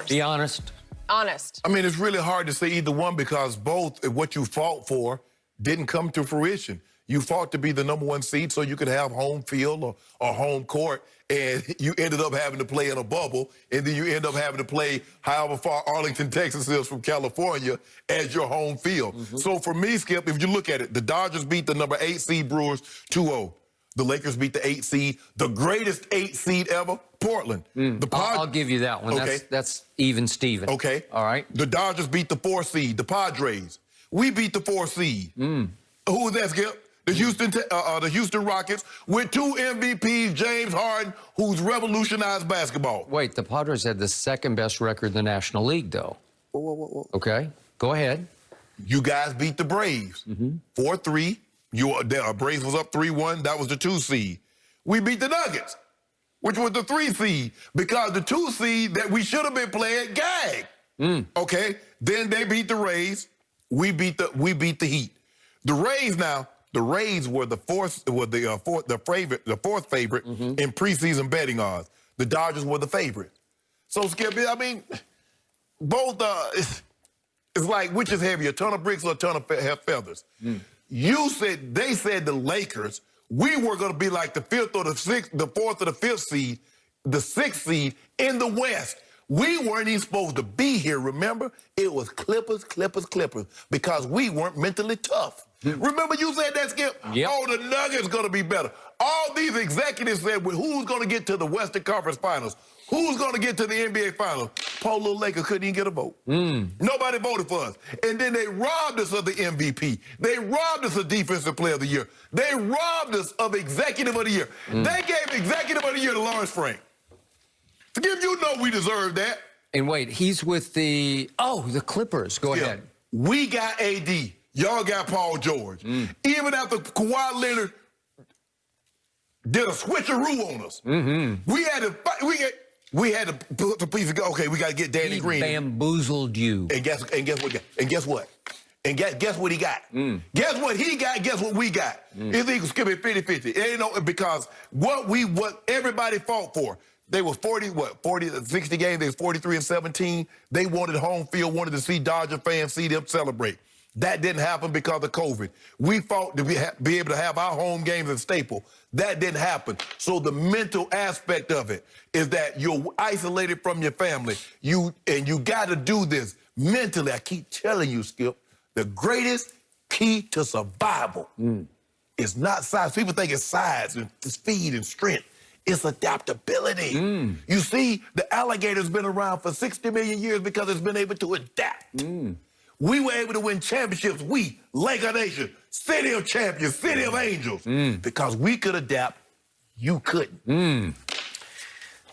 Be honest. Honest. I mean, it's really hard to say either one because both what you fought for didn't come to fruition. You fought to be the #1 seed so you could have home field or home court, and you ended up having to play in a bubble, and then you end up having to play however far Arlington, Texas is from California as your home field. So for me, Skip, if you look at it, the Dodgers beat the #8 seed Brewers 2-0. The Lakers beat the 8 seed, the greatest 8 seed ever, Portland. I'll give you that one. Okay. That's even Steven. Okay. All right. The Dodgers beat the 4 seed, the Padres. We beat the 4 seed. Who was that, Skip? The Houston Rockets with 2 MVPs, James Harden, who's revolutionized basketball. Wait, the Padres had the second best record in the National League, though. Whoa. Okay, go ahead. You guys beat the Braves 4-3. Braves was up 3-1. That was the 2 seed. We beat the Nuggets, which was the 3 seed, because the 2 seed that we should have been playing gagged. Okay, then they beat the Rays. We beat the Heat. The Rays now. The Rays were the fourth favorite in preseason betting odds. The Dodgers were the favorite. So, Skip, I mean, both it's like which is heavier, a ton of bricks or a ton of feathers. They said the Lakers, we were going to be like the 5th or the 6th, the 4th or the 5th seed, the 6th seed in the West. We weren't even supposed to be here, remember? It was Clippers, because we weren't mentally tough. Remember you said that, Skip? Yep. Oh, the Nuggets going to be better. All these executives said, well, who's going to get to the Western Conference Finals? Who's going to get to the NBA Finals? Poor little Lakers couldn't even get a vote. Nobody voted for us. And then they robbed us of the MVP. They robbed us of Defensive Player of the Year. They robbed us of Executive of the Year. They gave Executive of the Year to Lawrence Frank. Skip, you know we deserve that. And wait, he's with the Clippers. Go ahead. We got AD. Y'all got Paul George. Even after Kawhi Leonard did a switcheroo on us, we had to fight. We had to put the piece of, okay, we got to get Danny Green. He bamboozled you. And guess what? And guess what he got? Guess what he got? Guess what we got? It's equal skipping 50-50. It ain't no, because what everybody fought for. They were 60 games. They was 43-17. They wanted home field, wanted to see Dodger fans see them celebrate. That didn't happen because of COVID. We fought to be able to have our home games at Staple. That didn't happen. So the mental aspect of it is that you're isolated from your family. You got to do this mentally. I keep telling you, Skip, the greatest key to survival is not size. People think it's size and speed and strength. It's adaptability. You see, the alligator's been around for 60 million years because it's been able to adapt. We were able to win championships. We, Laker Nation, City of Champions, City of Angels, because we could adapt. You couldn't.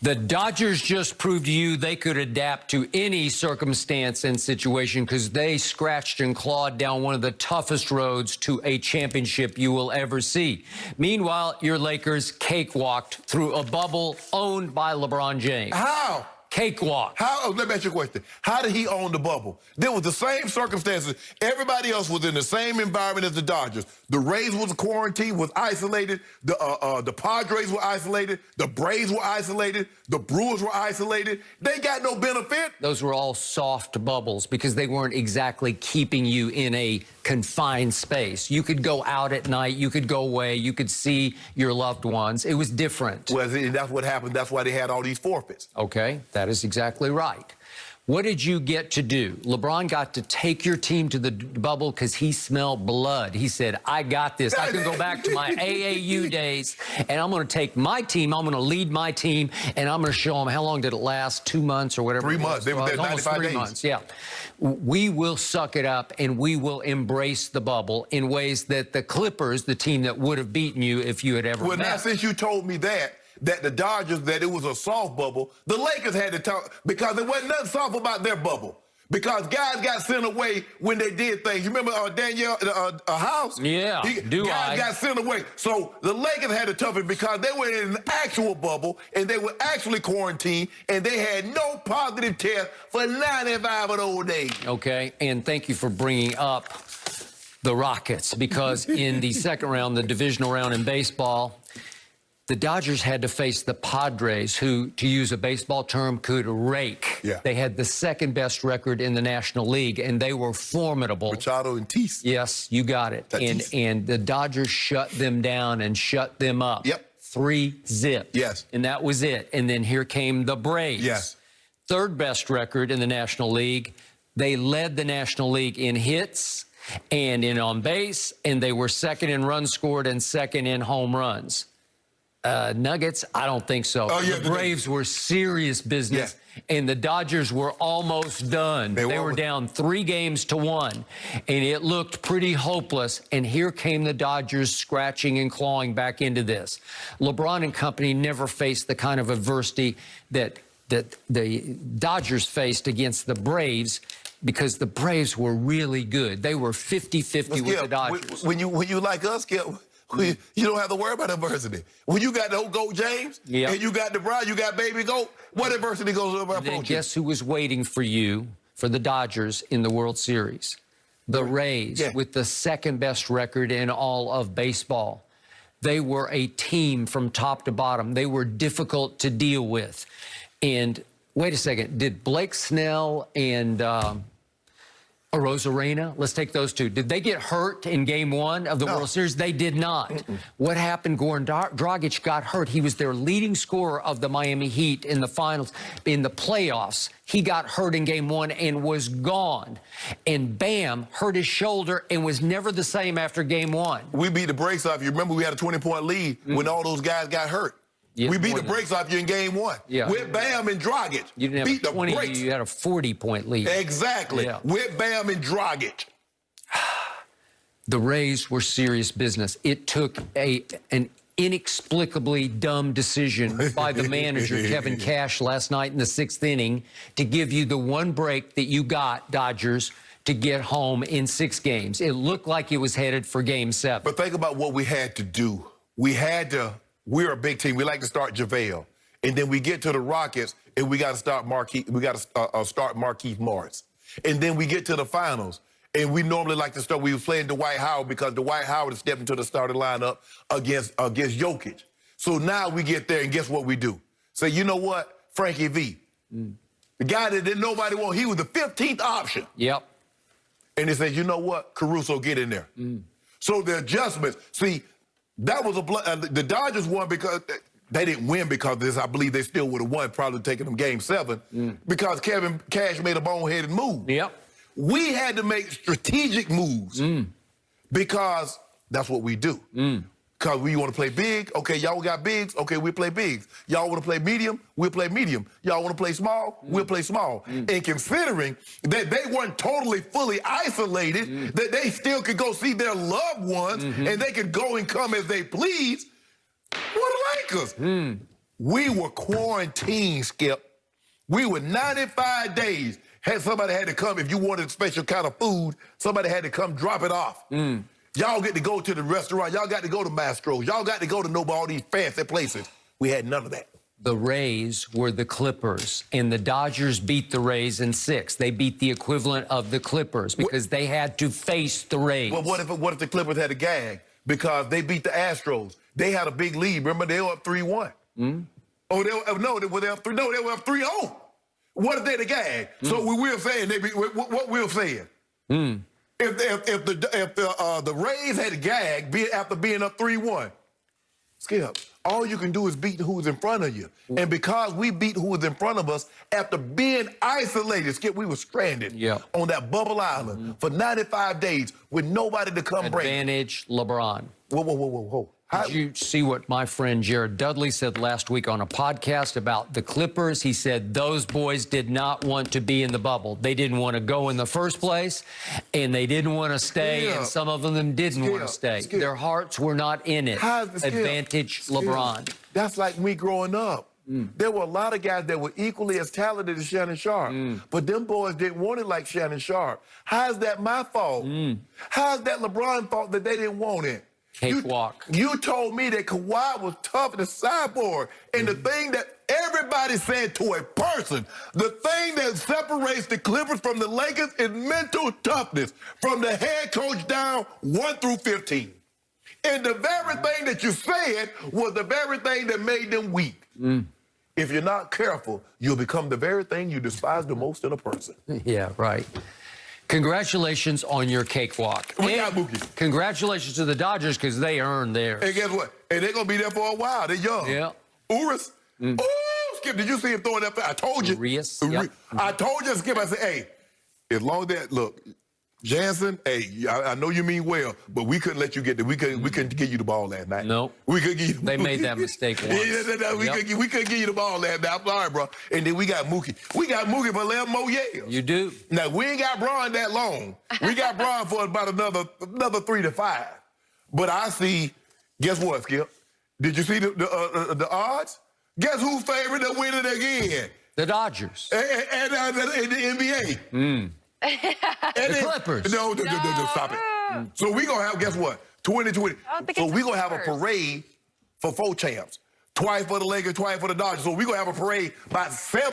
The Dodgers just proved to you they could adapt to any circumstance and situation because they scratched and clawed down one of the toughest roads to a championship you will ever see. Meanwhile, your Lakers cakewalked through a bubble owned by LeBron James. How? Cakewalk. How? Let me ask you a question. How did he own the bubble? There was the same circumstances. Everybody else was in the same environment as the Dodgers. The Rays was quarantined, was isolated. The Padres were isolated. The Braves were isolated. The Brewers were isolated. They got no benefit. Those were all soft bubbles because they weren't exactly keeping you in a confined space. You could go out at night. You could go away. You could see your loved ones. It was different. Well, that's what happened. That's why they had all these forfeits. Okay, that is exactly right. What did you get to do? LeBron got to take your team to the bubble because he smelled blood. He said, I got this. I can go back to my AAU days, and I'm going to take my team. I'm going to lead my team, and I'm going to show them. How long did it last? 2 months or whatever? 3 months. They were there 95 days. 3 months, yeah. We will suck it up, and we will embrace the bubble in ways that the Clippers, the team that would have beaten you if you had ever Well, met. now, since you told me that the Dodgers, that it was a soft bubble, the Lakers had to talk, because there wasn't nothing soft about their bubble. Because guys got sent away when they did things. You remember Danielle House? Yeah, guys got sent away. So the Lakers had to tough it because they were in an actual bubble, and they were actually quarantined, and they had no positive test for 95 of those days. Okay, and thank you for bringing up the Rockets, because in the second round, the divisional round in baseball, The Dodgers had to face the Padres, who, to use a baseball term, could rake. Yeah. They had the second best record in the National League, and they were formidable. Machado and Tatis. Yes, you got it. And the Dodgers shut them down and shut them up. Yep. 3-0. Yes. And that was it. And then here came the Braves. Yes. Third best record in the National League. They led the National League in hits and in on base, and they were second in runs scored and second in home runs. Nuggets, I don't think so. Oh, yeah, the Braves were serious business, and the Dodgers were almost done. They were down 3-1, and it looked pretty hopeless. And here came the Dodgers scratching and clawing back into this. LeBron and company never faced the kind of adversity that the Dodgers faced against the Braves, because the Braves were really good. They were 50-50 with the Dodgers. When you like us, Skip, you don't have to worry about adversity. When you got the old GOAT James, and you got LeBron, you got baby GOAT, what adversity goes over our Then guess who was waiting for you, for the Dodgers, in the World Series? The Rays, with the second best record in all of baseball. They were a team from top to bottom. They were difficult to deal with. And wait a second, did Blake Snell and Arozarena, let's take those two. Did they get hurt in Game 1 of the World Series? They did not. What happened? Goran Dragic got hurt. He was their leading scorer of the Miami Heat in the finals, in the playoffs. He got hurt in Game 1 and was gone. And Bam hurt his shoulder and was never the same after Game 1. We beat the brakes off you. Remember, we had a 20-point lead when all those guys got hurt. Yeah, we beat the brakes off you in Game 1. Yeah. With Bam and Dragic. You didn't have beat a 20, the brakes. you had a 40-point lead. Exactly. Yeah. With Bam and Dragic. The Rays were serious business. It took an inexplicably dumb decision by the manager, Kevin Cash, last night in the 6th inning to give you the one break that you got, Dodgers, to get home in 6 games. It looked like it was headed for Game 7. But think about what we had to do. We're a big team. We like to start JaVale. And then we get to the Rockets, and we got to start Marquise. We got to start Marquise Morris. And then we get to the finals, and we normally like to start. We were playing Dwight Howard because Dwight Howard is stepping into the starting lineup against Jokic. So now we get there, and guess what we do? Say, you know what, Frankie V, the guy that didn't nobody want, he was the 15th option. Yep. And they said, you know what, Caruso, get in there. So the adjustments. See, that was the Dodgers won because they didn't win because of this. I believe they still would have won, probably taking them Game 7, because Kevin Cash made a boneheaded move. Yep. We had to make strategic moves because that's what we do. Because we want to play big. Okay, y'all got bigs. Okay, we'll play bigs. Y'all want to play medium? We'll play medium. Y'all want to play small? We'll play small. And considering that they weren't totally fully isolated, that they still could go see their loved ones, and they could go and come as they please, what the Lakers? We were quarantined, Skip. We were 95 days. Somebody had to come. If you wanted a special kind of food, somebody had to come drop it off. Y'all get to go to the restaurant. Y'all got to go to Mastro's. Y'all got to go to all these fancy places. We had none of that. The Rays were the Clippers, and the Dodgers beat the Rays in 6. They beat the equivalent of the Clippers because they had to face the Rays. Well, what if the Clippers had a gag? Because they beat the Astros. They had a big lead. Remember, they were up 3-1. Oh, they were up 3-0. What if they the gag? So we were saying, what we're saying. If the Rays had a gag after being up 3-1, Skip, all you can do is beat who's in front of you. And because we beat who was in front of us, after being isolated, Skip, we were stranded on that bubble island for 95 days with nobody to come break. Advantage LeBron. Whoa. Did you see what my friend Jared Dudley said last week on a podcast about the Clippers? He said those boys did not want to be in the bubble. They didn't want to go in the first place, and they didn't want to stay, and some of them didn't want to stay. Their hearts were not in it. Advantage LeBron. That's like me growing up. There were a lot of guys that were equally as talented as Shannon Sharp, but them boys didn't want it like Shannon Sharp. How's that my fault? How's that LeBron's fault that they didn't want it? Cakewalk. You told me that Kawhi was tough in the sideboard, and the thing that everybody said to a person, the thing that separates the Clippers from the Lakers is mental toughness, from the head coach down 1 through 15. And the very thing that you said was the very thing that made them weak. If you're not careful, you'll become the very thing you despise the most in a person. Yeah, right. Congratulations on your cakewalk. We got Mookie. Congratulations to the Dodgers because they earned theirs. And guess what? And they're going to be there for a while. They're young. Yeah. Uris. Oh, Skip, did you see him throwing that? I told you. Urias, yep. I told you, Skip. I said, hey, as long as that, look, Jansen, hey, I know you mean well, but we couldn't let you get there. We couldn't give you the ball last night. No. We couldn't give you They made that mistake once. We couldn't give you the ball last night. I'm sorry, bro. And then we got Mookie. We got Mookie for 11 more years. You do. Now, we ain't got Bron that long. We got Bron for about another 3 to 5. But I see, guess what, Skip? Did you see the odds? Guess who's favorite to win it again? The Dodgers. And the NBA. The Clippers. No, stop it. So we going to have, guess what? 2020. So we going to have a parade for 4 champs. Twice for the Lakers, twice for the Dodgers. So we going to have a parade about 7